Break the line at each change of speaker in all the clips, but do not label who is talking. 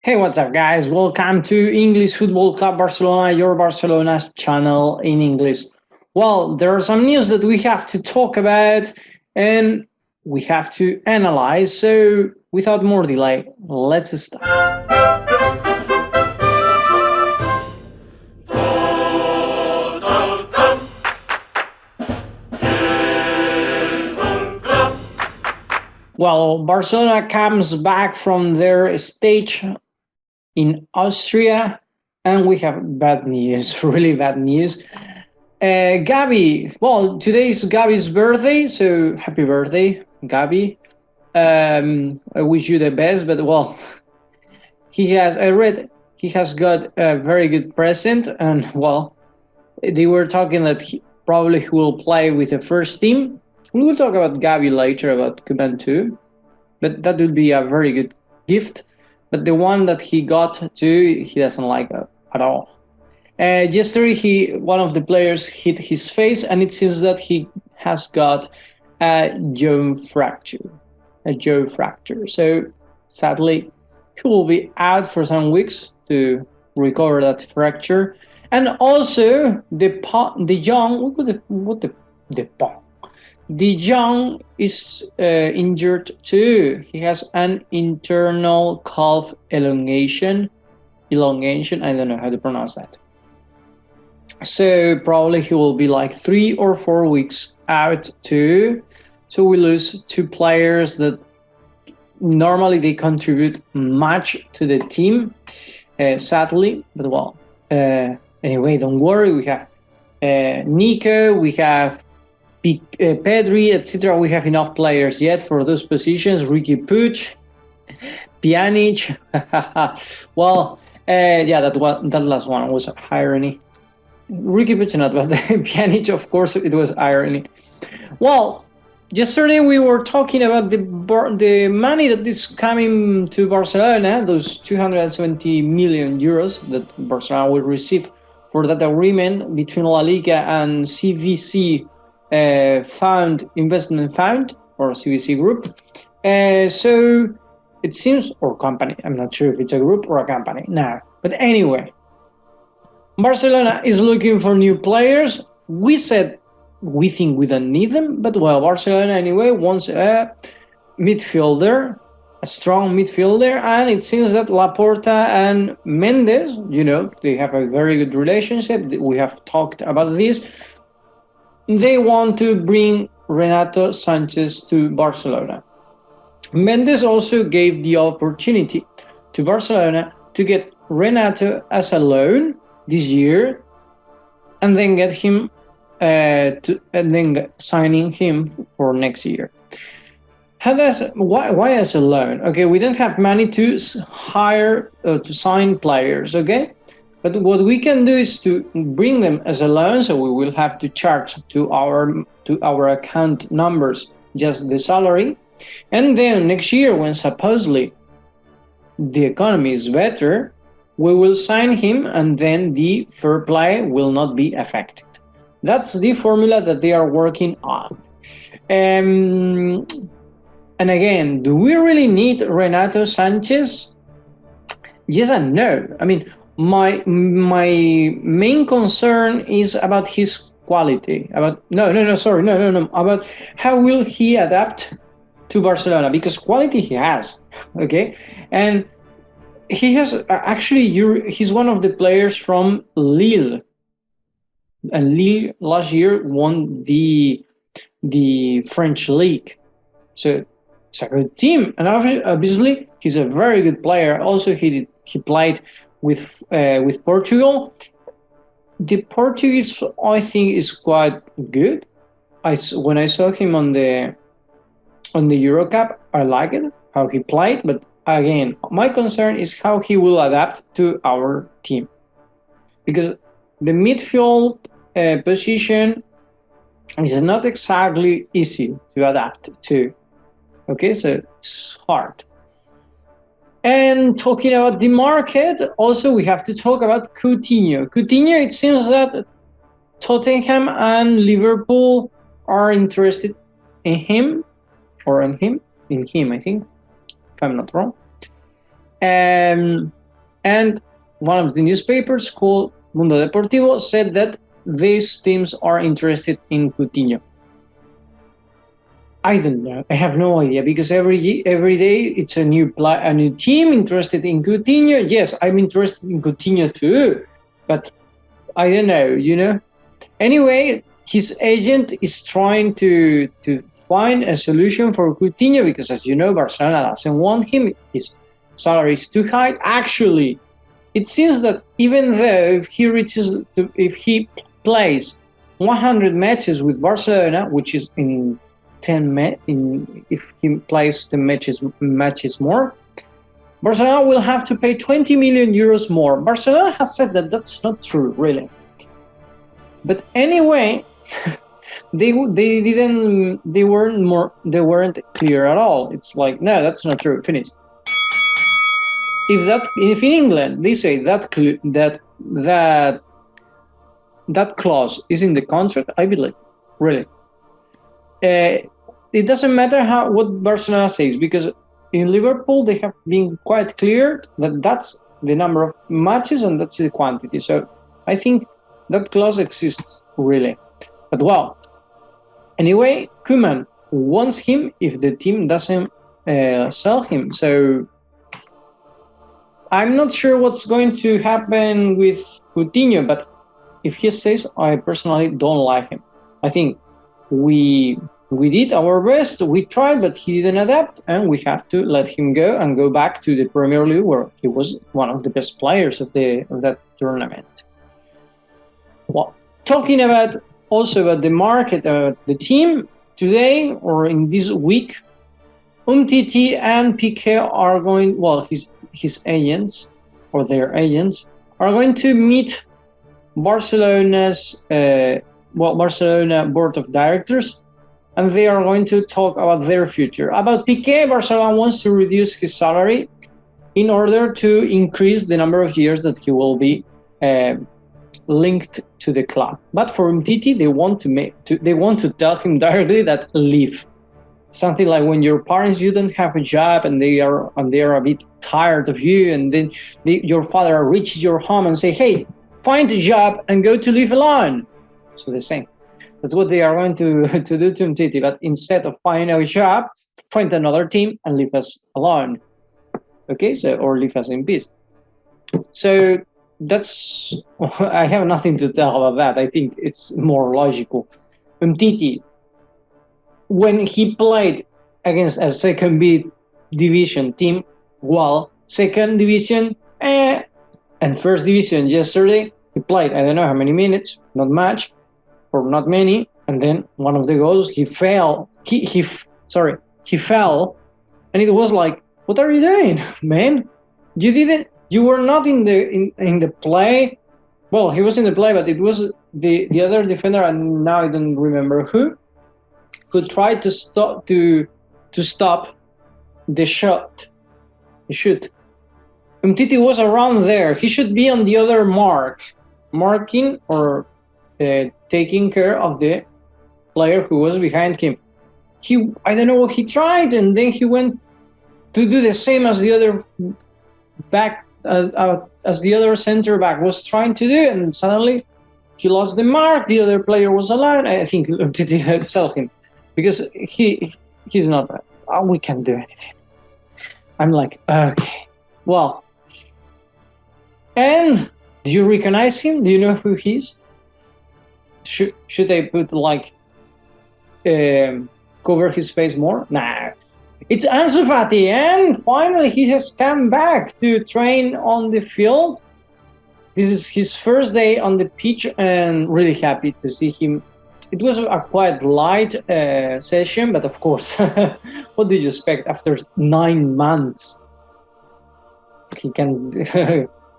Hey, what's up, guys? Welcome to English Football Club Barcelona, your Barcelona's channel in English. Well, there are some news that we have to talk about and we have to analyze. So, without more delay, let's start. Well, Barcelona comes back from their stage in Austria, and we have bad news, really bad news. Gavi, well, today is Gavi's birthday, so happy birthday, Gavi. I wish you the best, but well, I read he has got a very good present, and well, they were talking that he will play with the first team. We will talk about Gavi later, about Koeman too, but that would be a very good gift. But the one that he got to, he doesn't like at all. Yesterday, one of the players hit his face, and it seems that he has got a jaw fracture. So sadly, he will be out for some weeks to recover that fracture. And also, De Jong is injured too. He has an internal calf elongation. I don't know how to pronounce that. So probably he will be like 3 or 4 weeks out too. So we lose two players that normally they contribute much to the team, sadly. But well, anyway, don't worry. We have Nico, we have Pedri, etc. We have enough players yet for those positions. Ricky Puig, Pjanic. Well, that last one was irony. Ricky Puig not, but Pjanic, of course, it was irony. Well, yesterday we were talking about the money that is coming to Barcelona, those 270 million euros that Barcelona will receive for that agreement between La Liga and CVC investment fund or CVC group. So it seems, or company, I'm not sure if it's a group or a company now. But anyway, Barcelona is looking for new players. We said we think we don't need them, but well, Barcelona anyway wants a midfielder, a strong midfielder, and it seems that Laporta and Mendes, they have a very good relationship. We have talked about this. They want to bring Renato Sanchez to Barcelona. Mendes also gave the opportunity to Barcelona to get Renato as a loan this year, and then get him signing him for next year. Why as a loan? Okay, we don't have money to hire to sign players. Okay. But what we can do is to bring them as a loan, so we will have to charge to our account numbers just the salary, and then next year, when supposedly the economy is better, we will sign him, and then the fair play will not be affected. That's the formula that they are working on. And again, do we really need Renato Sanchez? Yes and no. I mean, my main concern is about his quality. About how will he adapt to Barcelona, because quality he has, okay, and he has he's one of the players from Lille, and Lille last year won the French league, so it's a good team, and obviously he's a very good player. Also, he played with Portugal. The Portuguese, I think, is quite good. When I saw him on the Euro Cup, I liked it, how he played, but again, my concern is how he will adapt to our team, because the midfield position is not exactly easy to adapt to. Okay, so it's hard. And talking about the market, also we have to talk about Coutinho. Coutinho, it seems that Tottenham and Liverpool are interested in him, I think, if I'm not wrong. And one of the newspapers called Mundo Deportivo said that these teams are interested in Coutinho. I don't know. I have no idea, because every day it's a new team interested in Coutinho. Yes, I'm interested in Coutinho too, but I don't know. Anyway, his agent is trying to find a solution for Coutinho, because, as you know, Barcelona doesn't want him. His salary is too high. Actually, it seems that even though if he plays 100 matches with Barcelona, which is in 10 if he plays the matches more, Barcelona will have to pay 20 million euros more. Barcelona has said that that's not true, really. But anyway, they weren't clear at all. It's like, no, that's not true. Finished. If in England they say that clause is in the contract, I believe, really. It doesn't matter what Barcelona says, because in Liverpool they have been quite clear that that's the number of matches and that's the quantity. So I think that clause exists, really. But well, anyway, Koeman wants him if the team doesn't sell him. So I'm not sure what's going to happen with Coutinho, but if he says, I personally don't like him. I think we did our best, we tried, but he didn't adapt, and we have to let him go and go back to the Premier League, where he was one of the best players of that tournament. Well, talking about the market, the team today, or in this week, Umtiti and Piqué are going, his agents, or their agents, are going to meet Barcelona's Barcelona board of directors, and they are going to talk about their future. About Piqué, Barcelona wants to reduce his salary in order to increase the number of years that he will be linked to the club. But for Umtiti, they want to tell him directly that leave. Something like when your parents, you don't have a job, and they are a bit tired of you, and then your father reaches your home and say, "Hey, find a job and go to live alone." So the same. That's what they are going to do to Umtiti. But instead of finding a job, find another team and leave us alone. Okay, or leave us in peace. So I have nothing to tell about that. I think it's more logical. Umtiti, when he played against a second B division team, second division and first division yesterday, he played, I don't know how many minutes, not much, or not many, and then one of the goals, he fell. He fell, and it was like, what are you doing, man? You were not in the play. Well, he was in the play, but it was the other defender, and now I don't remember who tried to stop the shoot. Umtiti was around there. He should be on the other marking or taking care of the player who was behind him. I don't know what he tried, and then he went to do the same as the other back, as the other center back was trying to do, and suddenly he lost the mark. The other player was alone. I think Umtiti sell him, because he's not. We can't do anything. I'm like, okay, well. And do you recognize him? Do you know who he is? Should I put cover his face more? Nah. It's Ansu Fati, and finally he has come back to train on the field. This is his first day on the pitch, and really happy to see him. It was a quite light session, but of course, what did you expect after 9 months? He can,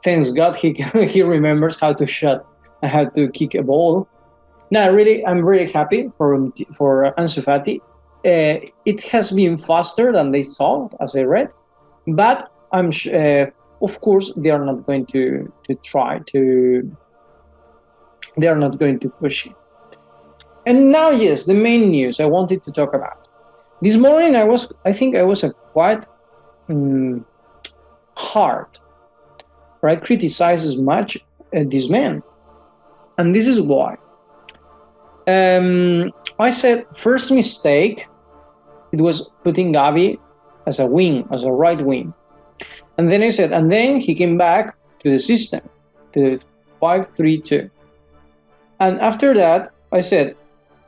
thanks God, he remembers how to shot and how to kick a ball. No, I'm really happy for Ansu Fati. It has been faster than they thought, as I read, but I'm of course they are not going to try to. They are not going to push it. And now, yes, the main news I wanted to talk about. This morning I was quite hard, right? Criticizes much this man, and this is why. I said first mistake, it was putting Gavi as a wing, as a right wing. And then I said, and then he came back to the system, to 5-3-2. And after that, I said,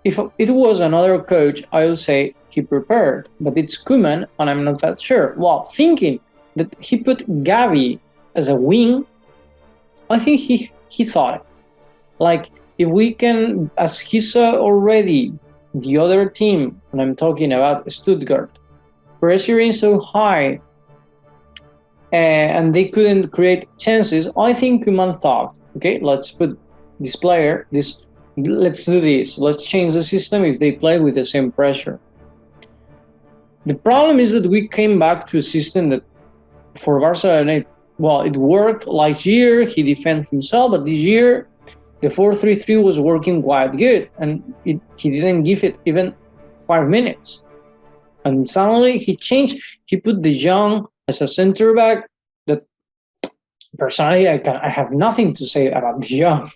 if it was another coach, I would say he prepared, but it's Koeman, and I'm not that sure. Well, thinking that he put Gavi as a wing, I think he thought it. Like, if we can, as he saw already, the other team, and I'm talking about Stuttgart, pressuring so high, and they couldn't create chances, I think Koeman thought, okay, let's put this player, let's do this, let's change the system if they play with the same pressure. The problem is that we came back to a system that for Barcelona, well, it worked last year, he defended himself, but this year, the 4-3-3 was working quite good, and he didn't give it even 5 minutes. And suddenly he changed, he put De Jong as a center back. That personally, I have nothing to say about De Jong.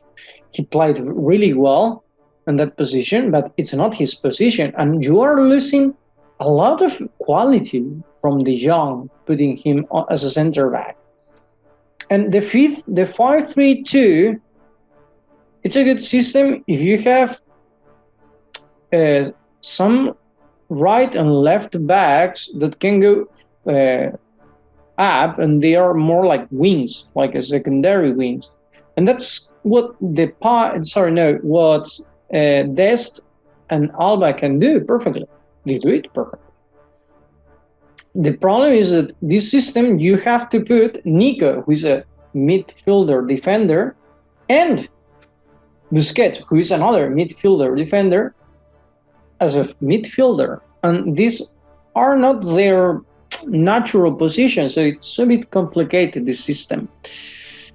He played really well in that position, but it's not his position. And you are losing a lot of quality from De Jong, putting him as a center back. And the 5-3-2, it's a good system if you have some right and left backs that can go up, and they are more like wings, like a secondary wings. And that's what Dest and Alba can do perfectly. They do it perfectly. The problem is that this system, you have to put Nico, who is a midfielder defender, and Busquets, who is another midfielder defender, as a midfielder. And these are not their natural positions, so it's a bit complicated, this system.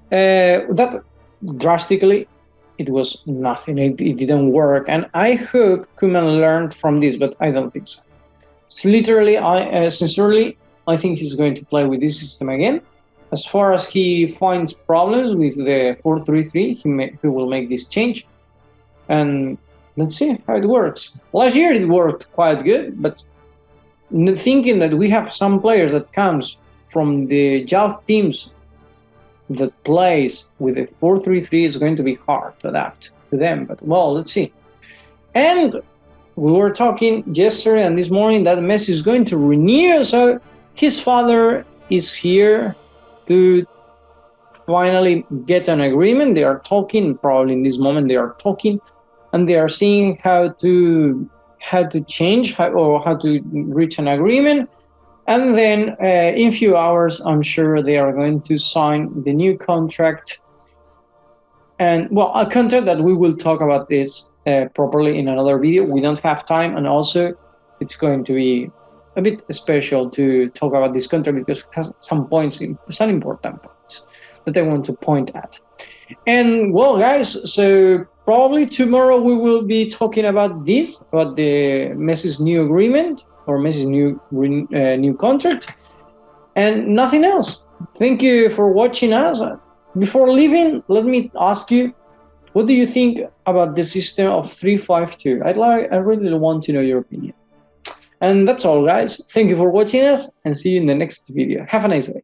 That drastically, it was nothing. It didn't work. And I hope Koeman learned from this, but I don't think so. It's literally, sincerely, I think he's going to play with this system again. As far as he finds problems with the 4-3-3, he will make this change. And let's see how it works. Last year it worked quite good, but thinking that we have some players that comes from the youth teams that plays with a 4-3-3 is going to be hard to adapt to them. But well, let's see. And we were talking yesterday and this morning that Messi is going to renew, so his father is here to finally get an agreement. They are talking, probably in this moment they are talking, and they are seeing how to change or how to reach an agreement. And then in a few hours, I'm sure they are going to sign the new contract. And well, a contract that we will talk about this properly in another video. We don't have time, and also it's going to be a bit special to talk about this contract because it has some important points that I want to point at. And well, guys, so probably tomorrow we will be talking about this, about the Messi's new agreement or Messi's new contract, and nothing else. Thank you for watching us. Before leaving, let me ask you, what do you think about the system of 3-5-2? I really want to know your opinion. And that's all, guys. Thank you for watching us, and see you in the next video. Have a nice day.